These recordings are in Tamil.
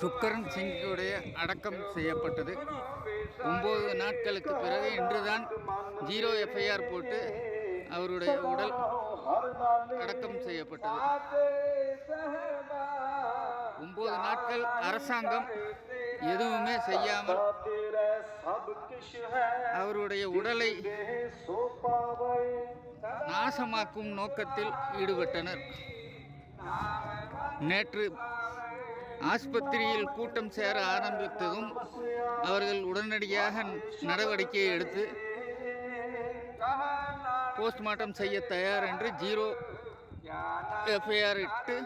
சுக்கரன் சிங்குடைய அடக்கம் செய்யப்பட்டது. 9 நாட்களுக்கு பிறகு இன்றுதான் 0 எஃப்ஐஆர் போட்டு அவருடைய உடல் அடக்கம் செய்யப்பட்டது. 9 நாட்கள் அரசாங்கம் எதுவுமே செய்யாமல் அவருடைய உடலை நாசமாக்கும் நோக்கத்தில் ஈடுபட்டனர். நேற்று ஆஸ்பத்திரியில் கூட்டம் சேர ஆரம்பித்ததும் அவர்கள் உடனடியாக நடவடிக்கை எடுத்து போஸ்ட்மார்ட்டம் செய்ய தயார் என்று 0 எஃப்ஐஆர் இட்டு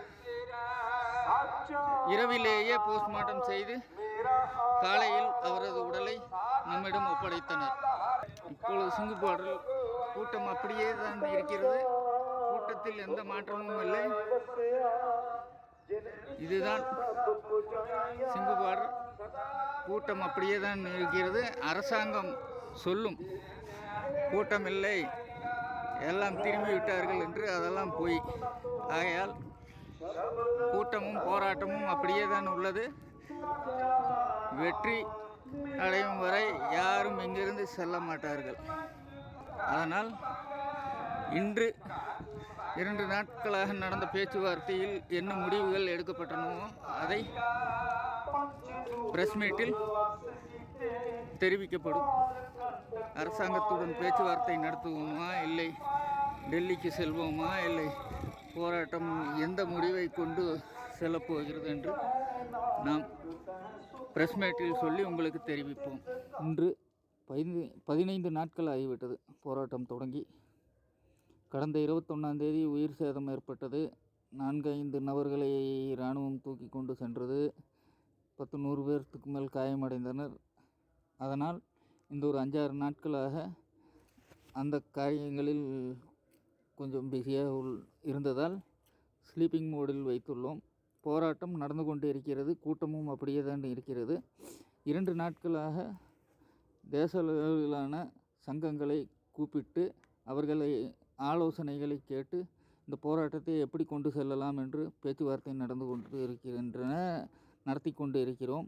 இரவிலேயே போஸ்ட்மார்ட்டம் செய்து காலையில் அவரது உடலை நம்மிடம் ஒப்படைத்தனர். இப்பொழுது சிங்குபாடில் கூட்டம் அப்படியே தான் இருக்கிறது. கூட்டத்தில் எந்த மாற்றமும் இல்லை. இதுதான் சிங்குபாடு. கூட்டம் அப்படியே தான் இருக்கிறது. அரசாங்கம் சொல்லும் கூட்டம் இல்லை, எல்லாம் திரும்பி விட்டார்கள் என்று, அதெல்லாம் போய். ஆகையால் கூட்டமும் போராட்டமும் அப்படியே தான் உள்ளது. வெற்றி அடையும் வரை யாரும் இங்கிருந்து செல்ல மாட்டார்கள். அதனால் இன்று 2 நாட்களாக நடந்த பேச்சுவார்த்தையில் என்ன முடிவுகள் எடுக்கப்பட்டனவோ அதை பிரஸ் மீட்டில் தெரிவிக்கப்படும். அரசாங்கத்துடன் பேச்சுவார்த்தை நடத்துவோமா, இல்லை டெல்லிக்கு செல்வோமா, இல்லை போராட்டம் எந்த முடிவை கொண்டு செல்லப்போகிறது என்று நாம் பிரஸ் மீட்டில் சொல்லி உங்களுக்கு தெரிவிப்போம். இன்று 15 நாட்கள் ஆகிவிட்டது போராட்டம் தொடங்கி. கடந்த 21ஆம் தேதி உயிர் சேதம் ஏற்பட்டது. 4-5 நபர்களை இராணுவம் தூக்கி கொண்டு சென்றது. 10-100 பேர்த்துக்கு மேல் காயமடைந்தனர். அதனால் இந்த ஒரு 5-6 நாட்களாக அந்த காரியங்களில் கொஞ்சம் பிஸியாக இருந்ததால் ஸ்லீப்பிங் மோடில் வைத்துள்ளோம். போராட்டம் நடந்து கொண்டு இருக்கிறது. கூட்டமும் அப்படியே தான் இருக்கிறது. 2 நாட்களாக தேச அளவிலான சங்கங்களை கூப்பிட்டு அவர்களை ஆலோசனைகளை கேட்டு இந்த போராட்டத்தை எப்படி கொண்டு செல்லலாம் என்று பேச்சுவார்த்தை நடத்தி கொண்டு இருக்கிறோம்.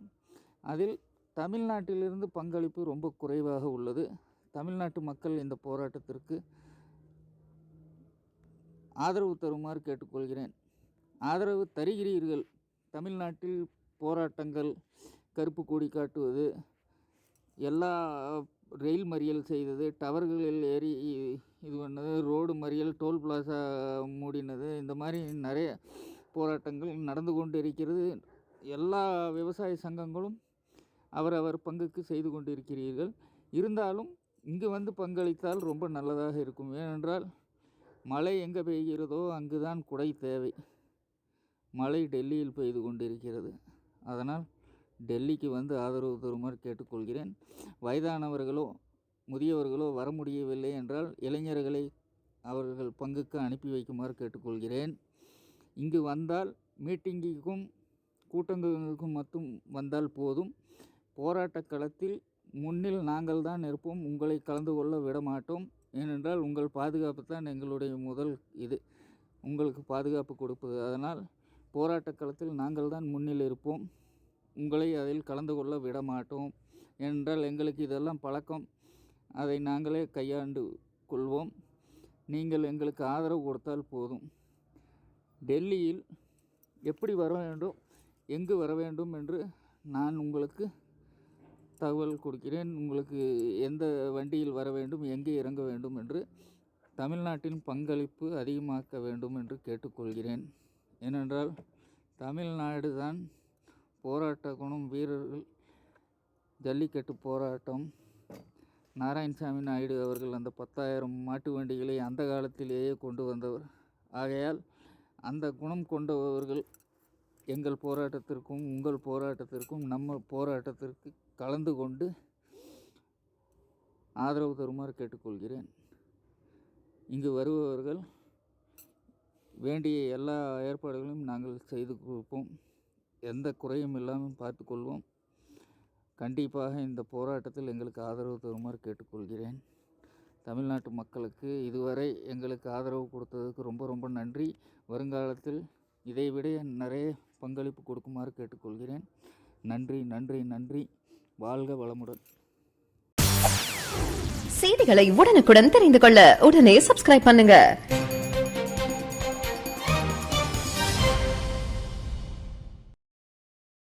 அதில் தமிழ்நாட்டிலிருந்து பங்களிப்பு ரொம்ப குறைவாக உள்ளது. தமிழ்நாட்டு மக்கள் இந்த போராட்டத்திற்கு ஆதரவு தருமாறு கேட்டுக்கொள்கிறேன். ஆதரவு தருகிறீர்கள். தமிழ்நாட்டில் போராட்டங்கள், கருப்பு கொடி காட்டுவது, எல்லா ரயில் மறியல் செய்தது, டவர்களில் ஏறி இது பண்ணது, ரோடு மறியல், டோல் பிளாசா மூடினது, இந்த மாதிரி நிறைய போராட்டங்கள் நடந்து கொண்டு இருக்கிறது. எல்லா விவசாய சங்கங்களும் அவரவர் பங்குக்கு செய்து கொண்டு இருக்கிறீர்கள். இருந்தாலும் இங்கு வந்து பங்களித்தால் ரொம்ப நல்லதாக இருக்கும். ஏனென்றால் மழை எங்கே பெய்கிறதோ அங்கு தான் குடை தேவை. மழை டெல்லியில் பெய்து கொண்டிருக்கிறது. அதனால் டெல்லிக்கு வந்து ஆதரவு தருமாறு கேட்டுக்கொள்கிறேன். வயதானவர்களோ முதியவர்களோ வர முடியவில்லை என்றால் இளைஞர்களை அவர்கள் பங்குக்கு அனுப்பி வைக்குமாறு கேட்டுக்கொள்கிறேன். இங்கு வந்தால் மீட்டிங்குக்கும் கூட்டங்களுக்கும் மட்டும் வந்தால் போதும். போராட்ட களத்தில் முன்னில் நாங்கள் தான் இருப்போம். உங்களை கலந்து கொள்ள விட மாட்டோம். ஏனென்றால் உங்கள் பாதுகாப்பு தான் எங்களுடைய முதல் இது, உங்களுக்கு பாதுகாப்பு கொடுப்பது. அதனால் போராட்ட களத்தில் நாங்கள் தான் முன்னில் இருப்போம். உங்களை அதில் கலந்து கொள்ள விட மாட்டோம். ஏனென்றால் எங்களுக்கு இதெல்லாம் பழக்கம். அதை நாங்களே கையாண்டு கொள்வோம். நீங்கள் எங்களுக்கு ஆதரவு கொடுத்தால் போதும். டெல்லியில் எப்படி வர வேண்டும், எங்கு வர வேண்டும் என்று நான் உங்களுக்கு தகவல் கொடுக்கிறேன். உங்களுக்கு எந்த வண்டியில் வர வேண்டும், எங்கே இறங்க வேண்டும் என்று. தமிழ்நாட்டின் பங்களிப்பு அதிகமாக்க வேண்டும் என்று கேட்டுக்கொள்கிறேன். ஏனென்றால் தமிழ்நாடு தான் போராட்ட குணம். வீரர்கள், ஜல்லிக்கட்டு போராட்டம், நாராயணசாமி நாயுடு அவர்கள் அந்த 10,000 மாட்டு வண்டிகளை அந்த காலத்திலேயே கொண்டு வந்தவர். ஆகையால் அந்த குணம் கொண்டவர்கள் எங்கள் போராட்டத்திற்கும் உங்கள் போராட்டத்திற்கும் நம்ம போராட்டத்திற்கு கலந்து கொண்டு ஆதரவு தருமாறு கேட்டுக்கொள்கிறேன். இங்கு வருபவர்கள் வேண்டிய எல்லா ஏற்பாடுகளையும் நாங்கள் செய்து கொடுப்போம். எந்த குறையும் இல்லாமல் பார்த்துக்கொள்வோம். கண்டிப்பாக இந்த போராட்டத்தில் எங்களுக்கு ஆதரவு தருமாறு கேட்டுக்கொள்கிறேன். தமிழ்நாட்டு மக்களுக்கு இதுவரை எங்களுக்கு ஆதரவு கொடுத்ததுக்கு ரொம்ப ரொம்ப நன்றி. வருங்காலத்தில் இதைவிட நிறைய பங்களிப்பு கொடுக்குமாறு கேட்டுக்கொள்கிறேன். நன்றி நன்றி நன்றி. வாழ்க வளமுடன். செய்திகளை உடனுக்குடன் தெரிந்து கொள்ள உடனே சப்ஸ்கிரைப் பண்ணுங்க.